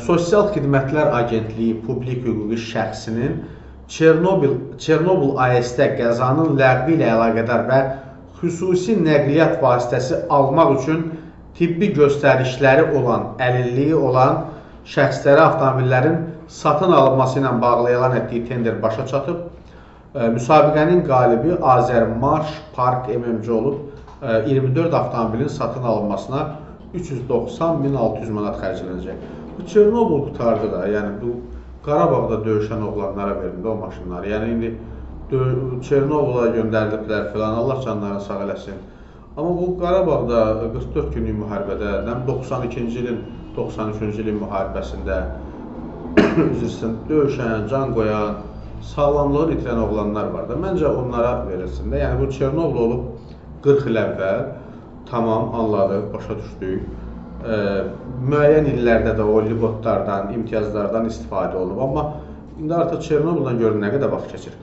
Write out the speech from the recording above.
Sosial Xidmətlər Agentliyi publik hüquqi şəxsinin Çernobıl AES-də qəzanın ləğvi ilə əlaqədar və xüsusi nəqliyyat vasitəsi almaq üçün tibbi göstərişləri olan, əlilliyi olan şəxslərə avtomobillərin satın alınması ilə bağlı elan etdiyi tender başa çatıb. Müsabiqənin qalibi Azərmarş Park MMC olub. 24 avtomobilin satın alınmasına 390.600 manat xərclənəcək. Bu Çernobıl qutardı da, yəni bu Qarabağda döyüşən oğlanlara verildi o maşınları. Yəni indi Çernobıla göndəriliblər filan, Allah canlarını sağ eləsin. Amma bu Qarabağda 44 günlük müharibədə, 92-ci ilin, 93-cü ilin müharibəsində döyüşən, can qoyan, sağlamlığını itirən oğlanlar var da. Məncə onlara verilsin də. Yəni bu Çernobıl olub 40 il əvvəl, tamam, anladıq, başa düşdük. Müəyyən illərdə də o libotlardan, imtiyazlardan istifadə olunub. Amma indi artıq Çernobıldan görün nə qədər vaxt keçir.